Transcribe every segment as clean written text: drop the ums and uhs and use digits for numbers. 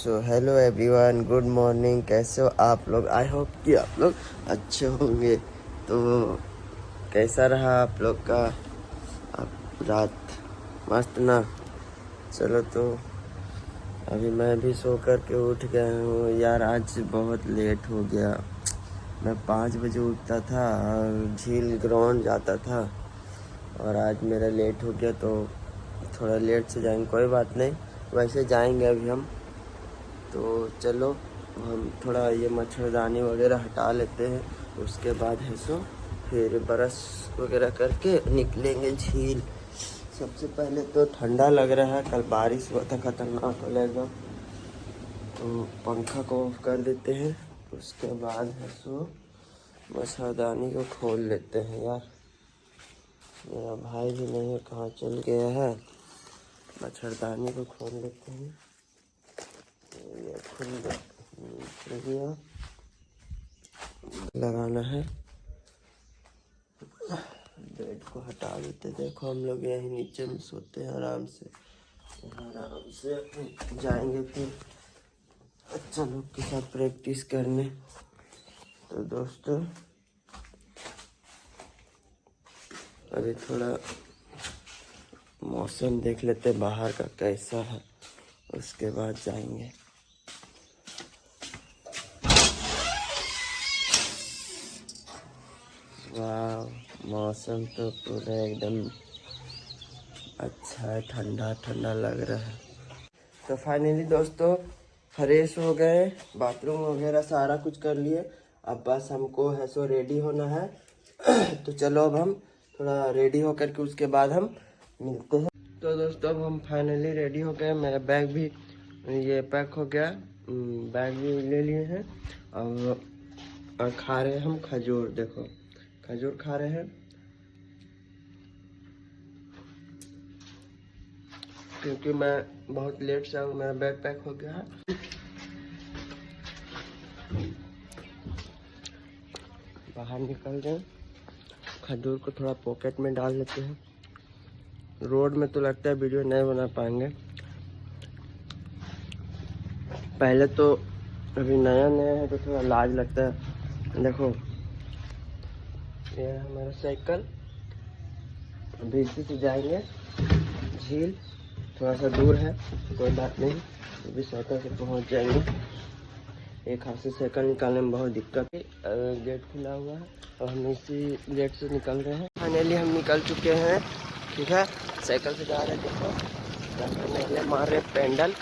So hello everyone, good morning. कैसे हो आप लोग? आई होप कि आप लोग अच्छे होंगे। तो कैसा रहा आप लोग का आप रात? मस्त ना? चलो, तो अभी मैं भी सो कर के उठ गया हूँ यार। आज बहुत लेट हो गया। मैं 5 बजे उठता था और झील ग्राउंड जाता था, और आज मेरा लेट हो गया, तो थोड़ा लेट से जाएंगे। कोई बात नहीं, वैसे जाएंगे अभी हम। तो चलो, हम थोड़ा ये मच्छरदानी वगैरह हटा लेते हैं, उसके बाद है सो फिर ब्रश वगैरह करके निकलेंगे झील। सबसे पहले तो ठंडा लग रहा है, कल बारिश हुआ था खतरनाक वाला एकदम। तो पंखा को ऑफ कर देते हैं, उसके बाद है सो मच्छरदानी को खोल लेते हैं। यार मेरा भाई भी नहीं है, कहाँ चल गया है। मच्छरदानी को खोल लेते हैं। ये खुल गया, लगाना है। बेड को हटा देते। देखो हम लोग यहीं नीचे में सोते हैं आराम से। आराम से जाएंगे फिर अच्छा लोग के साथ प्रैक्टिस करने। तो दोस्तों अभी थोड़ा मौसम देख लेते बाहर का कैसा है, उसके बाद जाएंगे। वाह, मौसम तो पूरा एकदम अच्छा है, ठंडा ठंडा लग रहा है। तो फाइनली दोस्तों फ्रेश हो गए, बाथरूम वगैरह सारा कुछ कर लिए। अब बस हमको है सो रेडी होना है। तो चलो अब हम थोड़ा रेडी होकर के उसके बाद हम मिलते हैं। तो दोस्तों अब हम फाइनली रेडी हो गए। मेरा बैग भी ये पैक हो गया, बैग भी ले लिए हैं। और खा रहे हैं हम खजूर। देखो खजूर खा रहे हैं, क्योंकि मैं बहुत लेट से आऊँ। मेरा बैग पैक हो गया है। बाहर निकल गए, खजूर को थोड़ा पॉकेट में डाल लेते हैं। रोड में तो लगता है वीडियो नहीं बना पाएंगे। पहले तो अभी नया नया है तो थोड़ा लाज लगता है। देखो ये है हमारा साइकिल। अभी इसी से जाएंगे झील, थोड़ा सा दूर है, कोई बात नहीं, अभी साइकिल से पहुंच जाएंगे। एक हाथ से साइकिल निकालने में बहुत दिक्कत है। गेट खुला हुआ है और हम इसी गेट से निकल रहे हैं। फाइनली हम निकल चुके हैं, ठीक है। साइकिल से जा रहे हैं, देखो मार रहे पेंडल,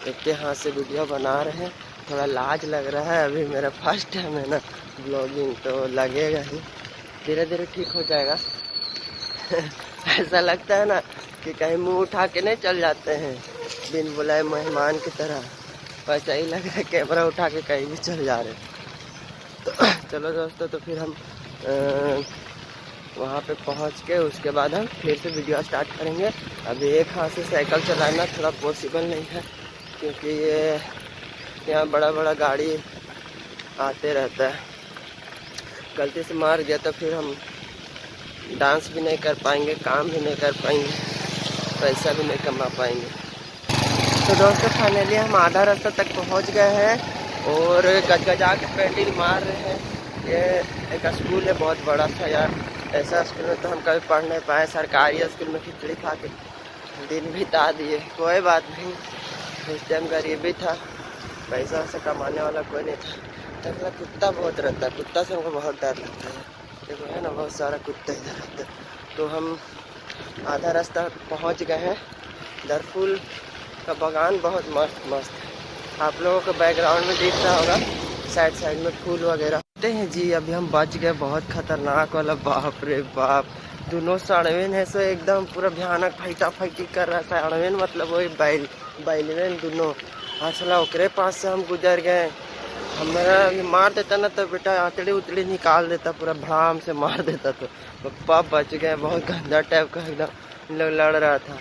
एक के हाथ से वीडियो बना रहे हैं। थोड़ा लाज लग रहा है, अभी मेरा फर्स्ट टाइम है ना ब्लॉगिंग, तो लगेगा ही, धीरे धीरे ठीक हो जाएगा। ऐसा लगता है ना कि कहीं मुंह उठा के नहीं चल जाते हैं बिन बुलाए मेहमान की तरह, वैसा ही लग रहा है कैमरा उठा के कहीं भी चल जा रहे। तो चलो दोस्तों, तो फिर हम वहाँ पे पहुँच के उसके बाद हम फिर से वीडियो स्टार्ट करेंगे। अभी एक हाथ से साइकिल चलाना थोड़ा पॉसिबल नहीं है, क्योंकि ये यहाँ बड़ा बड़ा गाड़ी आते रहता है। गलती से मार गया तो फिर हम डांस भी नहीं कर पाएंगे, काम भी नहीं कर पाएंगे, पैसा भी नहीं कमा पाएंगे। तो दोस्तों फाइनली हम आधा रास्ता तक पहुंच गए हैं और गजगजा के पेंडिल मार रहे हैं। ये एक स्कूल है बहुत बड़ा सा यार। ऐसा स्कूल में तो हम कभी पढ़ नहीं पाए। सरकारी स्कूल में खिचड़ी खा के दिन बिता दिए। कोई बात नहीं, उस टाइम गरीबी था, पैसा वैसा कमाने वाला कोई नहीं था। तो कुत्ता बहुत रहता है, कुत्ता से हमको बहुत डर लगता है। देखो है ना, बहुत सारा कुत्ता इधर रहता है। तो हम आधा रास्ता पहुंच गए हैं। दरफूल का बागान बहुत मस्त मस्त है, आप लोगों को बैकग्राउंड में दिख रहा होगा, साइड साइड में फूल वगैरह होते हैं जी। अभी हम बच गए, बहुत खतरनाक वाला, बाप रे बाप। दोनों साड़वेन है सो एकदम पूरा भयानक फैटा फैटी कर रहा था। साड़वेन मतलब वही बैलवेन दोनों। असला ओकरे पास से हम गुजर गए। हमारा मार देता ना तो बेटा आतड़ी उतड़ी निकाल देता, पूरा भड़ाम से मार देता। तो पप्पा बच गए, बहुत गंदा टाइप का एकदम लड़ रहा था,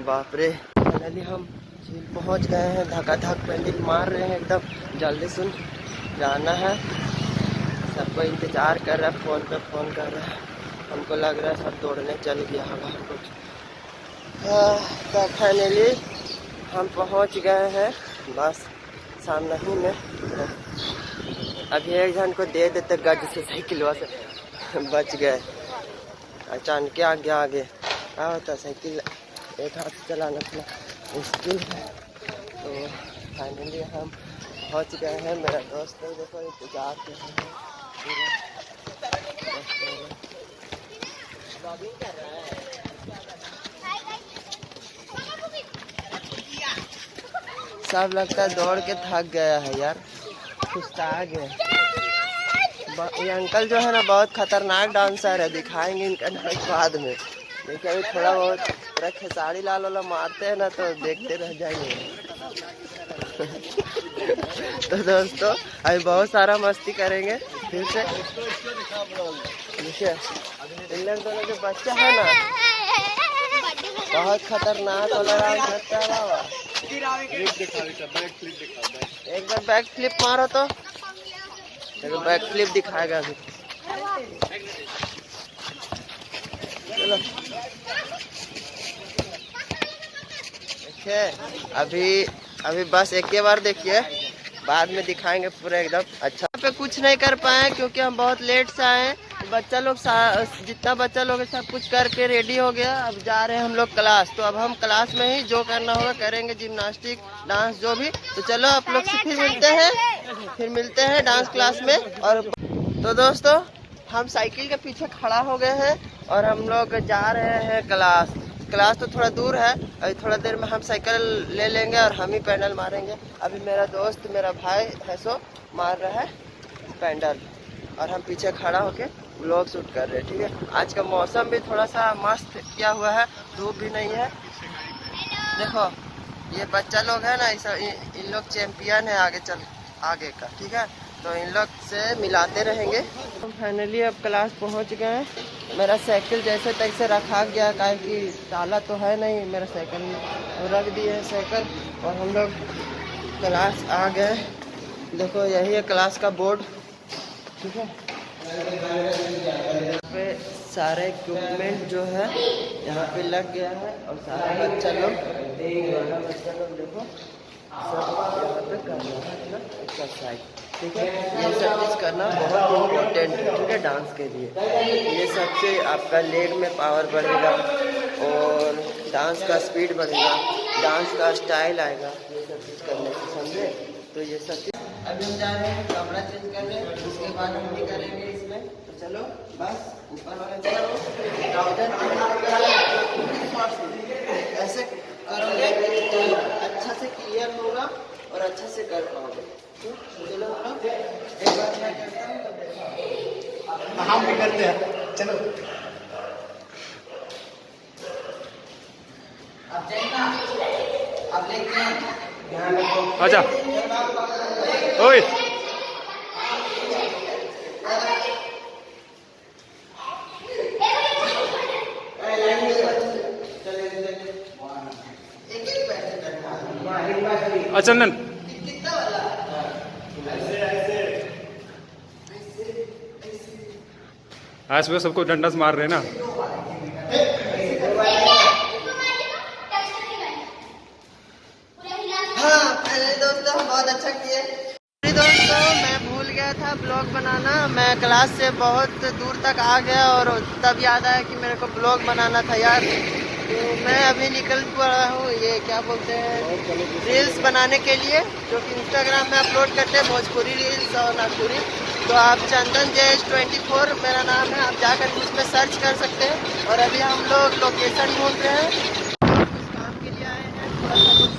बाप रे। फाइनली हम झील पहुंच गए हैं। धक्का धक पेंडिल मार रहे हैं एकदम, जल्दी सुन जाना है। सबको इंतजार कर रहा है, फ़ोन पे फ़ोन कर रहा है। हमको लग रहा है सब दौड़ने चल गया होगा कुछ। तो फाइनली हम पहुंच गए हैं बस सामने ही में। अभी एक जन को दे देते गज से साइकिल से बच गए। अचानक आगे आगे क्या होता है, साइकिल एक हाथ से चलाना थोड़ा मुश्किल है। तो फाइनली हम पहुंच गए हैं। मेरा दोस्त है, देखो इंतजार कर रहे हैं सब लगता है दौड़ के थक गया है यार, सुस्ता गया। ये अंकल जो है ना बहुत खतरनाक डांसर है, दिखाएंगे इनका डांस बाद में। देखिए अभी थोड़ा बहुत पूरा खेसारी लाल वाला मारते हैं ना तो देखते रह जाएंगे। तो दोस्तों अभी बहुत सारा मस्ती करेंगे फिर से। देखिए इन लोग दोनों जो बच्चा है ना बहुत खतरनाक वाला डांस करता है बाबा। एक बार बैक फ्लिप मारो तो बैक फ्लिप दिखाएगा अभी। चलो देखिए अभी बस एक ही बार देखिए, बाद में दिखाएंगे पूरा एकदम अच्छा। पे कुछ नहीं कर पाए क्योंकि हम बहुत लेट से आए। बच्चा लोग जितना बच्चा लोग सब कुछ करके रेडी हो गया। अब जा रहे हैं हम लोग क्लास। तो अब हम क्लास में ही जो करना होगा करेंगे, जिम्नास्टिक डांस जो भी। तो चलो आप लोग से फिर मिलते हैं डांस क्लास में। और तो दोस्तों हम साइकिल के पीछे खड़ा हो गए हैं और हम लोग जा रहे हैं क्लास तो थोड़ा दूर है। अभी थोड़ा देर में हम साइकिल ले लेंगे और हम ही पैडल मारेंगे। अभी मेरा दोस्त मेरा भाई है सो मार रहा है पैडल और हम पीछे खड़ा होके व्लॉग शूट कर रहे हैं। ठीक है, आज का मौसम भी थोड़ा सा मस्त किया हुआ है, धूप भी नहीं है। देखो ये बच्चा लोग है ना, इन लोग चैंपियन है आगे का। ठीक है, तो इन लोग से मिलाते रहेंगे। हम फाइनली अब क्लास पहुंच गए हैं। मेरा साइकिल जैसे तैसे रखा गया, काहे कि ताला तो है नहीं मेरा साइकिल में, तो रख दिए है साइकिल और हम लोग क्लास आ गए। देखो यही है क्लास का बोर्ड। ठीक है, यहाँ पे सारे इक्विपमेंट जो है यहाँ पे लग गया है और सारा बच्चा लोग देखो सब यहाँ पे कर रहा है ना एक्सरसाइज। ठीक है, ये सब चीज़ करना बहुत इम्पोर्टेंट है। ठीक है, डांस के लिए ये सबसे आपका लेग में पावर बढ़ेगा और डांस का स्पीड बढ़ेगा, डांस का स्टाइल आएगा ये सब चीज़ करने से, समझे। तो ये सब चीज़ अभी हम जा रहे हैं कपड़ा चेंज करने, उसके बाद हम भी करेंगे इसमें। तो चलो बस ऊपर वाले चलो ऐसे करोगे तो अच्छा से क्लियर होगा और अच्छा से कर पाओगे। चलो एक बार मैं करता हूँ, हम भी करते हैं। चलो अब देखना, अब लेके ध्यान रखो। आजा ओए चंदन आज सुबह सबको डंडा से मार रहे हैं ना। हाँ पहले दोस्तों बहुत अच्छा किए। दोस्तों मैं भूल गया था ब्लॉग बनाना, मैं क्लास से बहुत दूर तक आ गया और तब याद आया कि मेरे को ब्लॉग बनाना था यार। तो मैं अभी निकल पड़ा हूँ, ये क्या बोलते हैं, रील्स बनाने के लिए, जो कि इंस्टाग्राम में अपलोड करते हैं भोजपुरी रील्स और नागपुरी। तो आप चंदन JS24 मेरा नाम है, आप जाकर उसमें सर्च कर सकते हैं। और अभी हम लोग लोकेशन ढूंढ रहे हैं, कुछ काम के लिए आए हैं, थोड़ा सा कुछ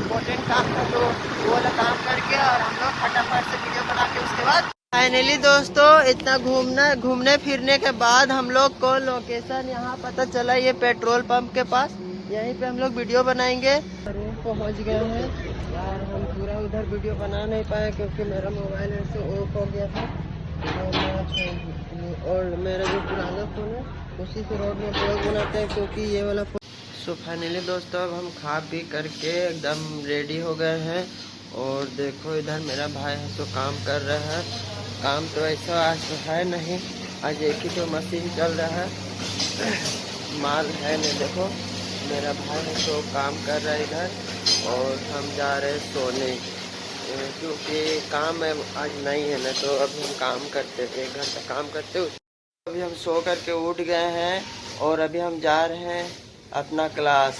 इम्पोर्टेंट काम था तो वो वाला काम करके और हम लोग फटाफट से वीडियो बना के उसके बाद फाइनली दोस्तों इतना घूमने फिरने के बाद हम लोग को लोकेशन यहाँ पता चला, ये पेट्रोल पंप के पास। यहीं पे हम लोग वीडियो बनाएंगे। पहुँच गए हैं यार, हम पूरा उधर वीडियो बना नहीं पाए क्योंकि मेरा मोबाइल ऐसे ऑफ हो गया था और मेरा जो पुराना फ़ोन है उसी से रोड में ब्लॉग बनाते हैं क्योंकि ये वाला फ़ोन। सो फाइनली दोस्तों अब हम खा पी करके एकदम रेडी हो गए हैं और देखो इधर मेरा भाई है तो काम कर रहा है। काम तो ऐसा आज तो है नहीं, आज एक ही तो मशीन चल रहा है, माल है नहीं। देखो मेरा भाई है तो काम कर रहा है इधर, और हम जा रहे हैं सोने, क्योंकि काम है आज नहीं है ना, तो अभी हम काम करते थे, 1 घंटा काम करते हुए अभी हम सो करके उठ गए हैं। और अभी हम जा रहे हैं अपना क्लास,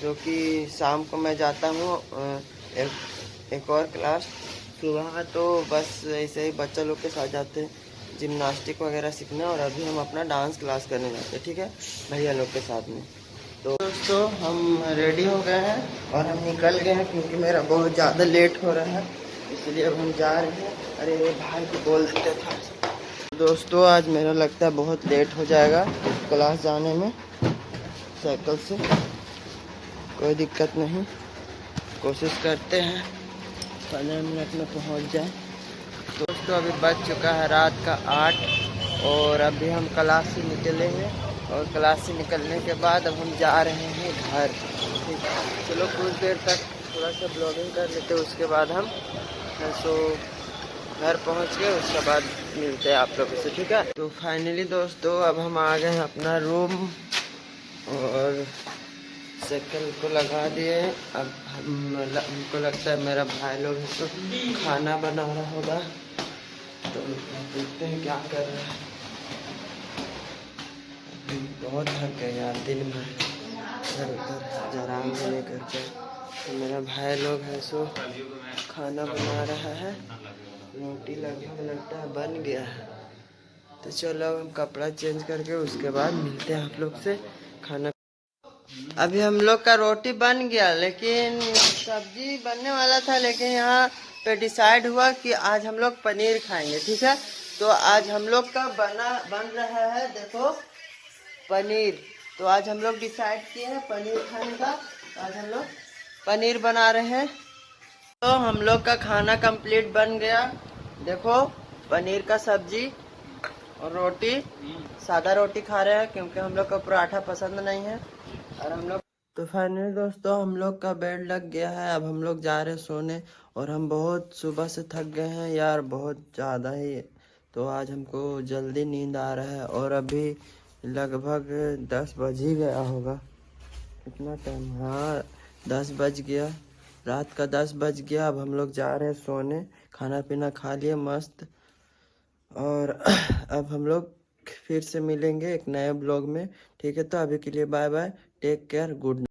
जो कि शाम को मैं जाता हूँ एक और क्लास। सुबह तो बस ऐसे ही बच्चा लोग के साथ जाते हैं जिम्नास्टिक वगैरह सीखने, और अभी हम अपना डांस क्लास करने जाते हैं, ठीक है भैया लोग के साथ में। तो दोस्तों हम रेडी हो गए हैं और हम निकल गए हैं, क्योंकि मेरा बहुत ज़्यादा लेट हो रहा है, इसलिए अब हम जा रहे हैं। अरे भाई को बोल देते था। दोस्तों आज मेरा लगता है बहुत लेट हो जाएगा क्लास जाने में, साइकिल से कोई दिक्कत नहीं, कोशिश करते हैं 15 मिनट में पहुंच जाए। दोस्तों अभी बज चुका है रात का 8, और अभी हम क्लास से निकले हैं, और क्लास से निकलने के बाद अब हम जा रहे हैं घर। ठीक है, चलो कुछ देर तक थोड़ा सा ब्लॉगिंग कर लेते हैं, उसके बाद हम घर पहुंच गए, उसके बाद मिलते हैं आप लोगों से, ठीक है। तो फाइनली दोस्तों अब हम आ गए हैं अपना रूम, और साइकिल को लगा दिए। अब हमको लगता है मेरा भाई लोग तो खाना बना रहा होगा, तो देखते हैं क्या कर रहे हैं। बहुत थक गए यार, दिन भर इधर उधर आराम से नहीं करते। तो मेरा भाई लोग है सो खाना बना रहा है, रोटी लगभग लगता है बन गया है। तो चलो अब हम कपड़ा चेंज करके उसके बाद मिलते हैं आप लोग से खाना। अभी हम लोग का रोटी बन गया, लेकिन सब्जी बनने वाला था, लेकिन यहाँ पे डिसाइड हुआ कि आज हम लोग पनीर खाएंगे, ठीक है। तो आज हम लोग का बन रहा है, देखो पनीर। तो आज हम लोग डिसाइड किए हैं पनीर खाने का, आज हम लोग पनीर बना रहे हैं। तो हम लोग का खाना कंप्लीट बन गया, देखो पनीर का सब्जी और रोटी, सादा रोटी खा रहे हैं क्योंकि हम लोग का पराठा पसंद नहीं है। और हम लोग तो फाइनली दोस्तों हम लोग का बेड लग गया है, अब हम लोग जा रहे हैं सोने। और हम बहुत सुबह से थक गए हैं यार, बहुत ज़्यादा ही, तो आज हमको जल्दी नींद आ रहा है। और अभी लगभग 10 बज ही गया होगा, कितना टाइम, हाँ 10 बज गया, रात का 10 बज गया। अब हम लोग जा रहे हैं सोने, खाना पीना खा लिए मस्त। और अब हम लोग फिर से मिलेंगे एक नए ब्लॉग में, ठीक है। तो अभी के लिए bye bye, take care, good night.